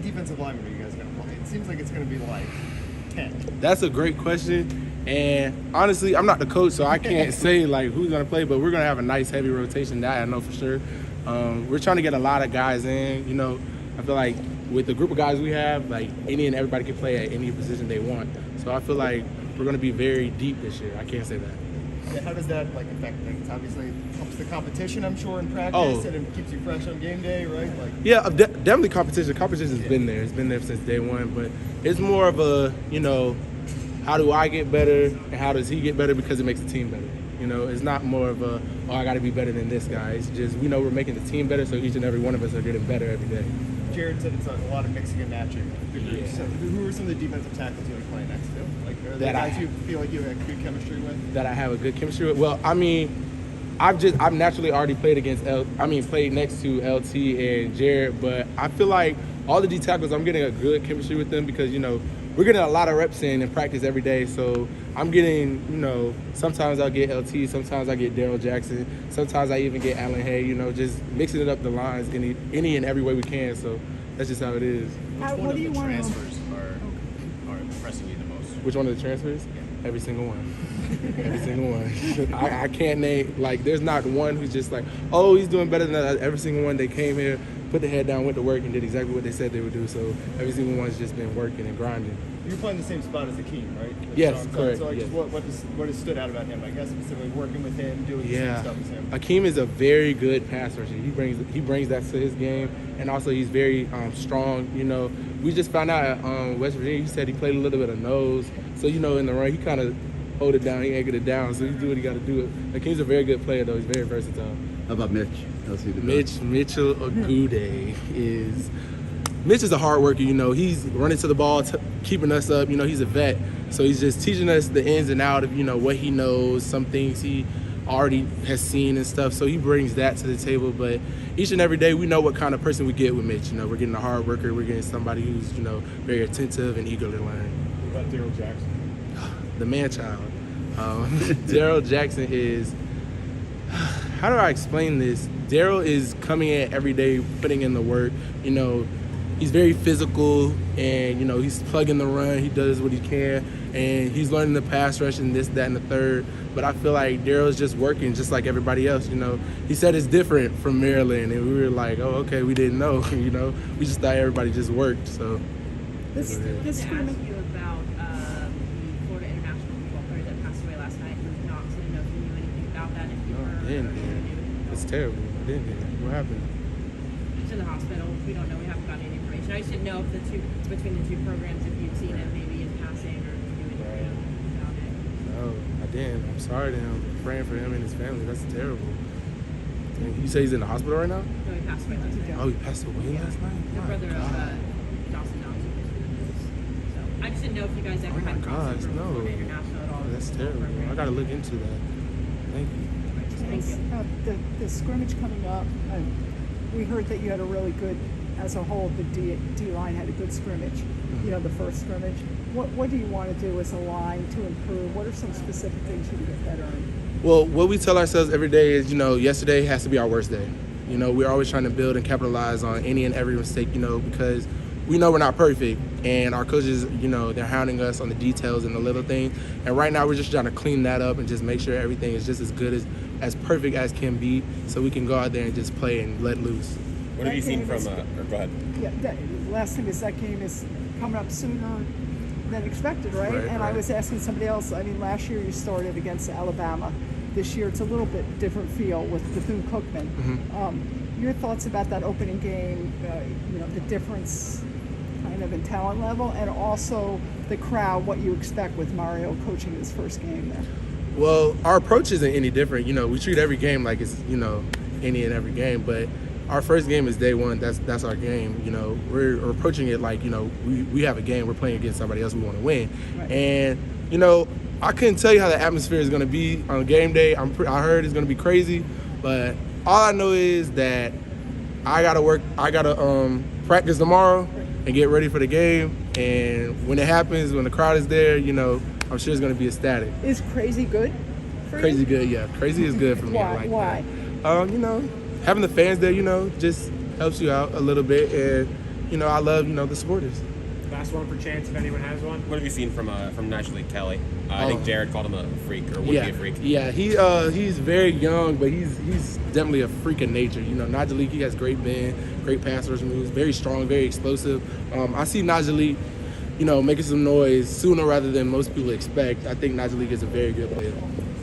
defensive linemen are you guys going to play? It seems like it's going to be like 10. That's a great question. And honestly, I'm not the coach, so I can't say like who's going to play, but we're going to have a nice heavy rotation. That I know for sure. We're trying to get a lot of guys in. You know, I feel like with the group of guys we have, like any and everybody can play at any position they want. So I feel like we're going to be very deep this year. I can't say that. Yeah, how does that like affect things? Obviously, it helps the competition, I'm sure, in practice, and it keeps you fresh on game day, right? Like, yeah, definitely competition. Competition's been there. It's been there since day one. But it's more of a, you know, how do I get better and how does he get better because it makes the team better. You know, it's not more of a, oh, I got to be better than this guy. It's just, we know we're making the team better, so each and every one of us are getting better every day. Jared said it's a lot of mixing and matching. Yeah. So who are some of the defensive tackles you like playing next to? Like, are there guys you feel like you have good chemistry with? That I have a good chemistry with? Well, I mean, I've naturally already played played next to LT and Jared, but I feel like all the D tackles, I'm getting a good chemistry with them because, you know, we're getting a lot of reps in practice every day. So I'm getting, you know, sometimes I'll get LT, sometimes I get Daryl Jackson, sometimes I even get Allen Hay, you know, just mixing it up the lines any and every way we can. So that's just how it is. Which one of the transfers are impressing you the most? Which one of the transfers? Yeah. Every single one. Every single one. I can't name, like, there's not one who's just like, oh, he's doing better than that. Every single one, they came here, put their head down, went to work, and did exactly what they said they would do. So every single one's just been working and grinding. You're playing the same spot as Akeem, right? Yes, correct. So like, yes. what has stood out about him? I guess specifically working with him, doing the same stuff as him. Akeem is a very good pass rusher. He brings that to his game, and also he's very strong. You know, we just found out at West Virginia. He said he played a little bit of nose, so you know in the run he kind of hold it down, he anchored it down, so he do what he got to do. Akeem's a very good player though. He's very versatile. How about Mitch? Mitchell Agude is. Mitch is a hard worker, you know. He's running to the ball, keeping us up. You know, he's a vet. So he's just teaching us the ins and outs of, you know, what he knows, some things he already has seen and stuff. So he brings that to the table. But each and every day, we know what kind of person we get with Mitch. You know, we're getting a hard worker. We're getting somebody who's, you know, very attentive and eager to learn. What about Daryl Jackson? The man-child. Daryl Jackson is, how do I explain this? Daryl is coming in every day, putting in the work, you know. He's very physical, and, you know, he's plugging the run. He does what he can, and he's learning the pass rush and this, that, and the third. But I feel like Daryl's just working just like everybody else, you know. He said it's different from Maryland, and we were like, oh, okay, we didn't know, you know. We just thought everybody just worked, so. This to ask you about the Florida international football player that passed away last night who knocked. I didn't know if you knew anything about that. If you I didn't. It's terrible. I didn't hear. What happened? He's in the hospital. We don't know. We haven't gotten any information. I just didn't know if between the two programs, if you'd seen it maybe in passing or if you knew anything about it. No, I didn't. I'm sorry to him. I'm praying for him and his family. That's terrible. And you say he's in the hospital right now? No, he passed away last night. Oh, he passed away last night? The brother of Dawson Knox. So I just didn't know if you guys ever had crossover with Florida International at all. That's terrible. I got to look into that. Thank you. Thank you. The scrimmage coming up, we heard that you had a really good, as a whole, the D-line had a good scrimmage, you know, the first scrimmage. What do you want to do as a line to improve? What are some specific things you can get better in? Well, what we tell ourselves every day is, you know, yesterday has to be our worst day. You know, we're always trying to build and capitalize on any and every mistake, you know, because we know we're not perfect, and our coaches, you know, they're hounding us on the details and the little things. And right now we're just trying to clean that up and just make sure everything is just as good as perfect as can be, so we can go out there and just play and let loose. What have you seen from, or go ahead. Yeah, the last thing is that game is coming up sooner than expected, right? And I was asking somebody else, I mean, last year you started against Alabama. This year it's a little bit different feel with Bethune-Cookman. Your thoughts about that opening game, you know, the difference kind of in talent level, and also the crowd, what you expect with Mario coaching his first game there? Well, our approach isn't any different. You know, we treat every game like it's, you know, any and every game, but our first game is day one. That's our game. You know, we're approaching it like, you know, we have a game. We're playing against somebody else we want to win. Right. And, you know, I couldn't tell you how the atmosphere is going to be on game day. I heard it's going to be crazy, but all I know is that I got to practice tomorrow and get ready for the game. And when it happens, when the crowd is there, you know, I'm sure it's going to be ecstatic. Is crazy good for Crazy you? Good, yeah. Crazy is good for me. Why? That. You know, having the fans there, you know, just helps you out a little bit. And, you know, I love, you know, the supporters. Last one for Chantz, if anyone has one. What have you seen from Najee Kelly? I think Jared called him a freak, or would Yeah, be a freak. yeah. He's very young, but he's definitely a freak of nature. You know, Najee, he has great bend, great pass rush moves, very strong, very explosive. I see Najee, you know, making some noise sooner rather than most people expect. I think Najee is a very good player.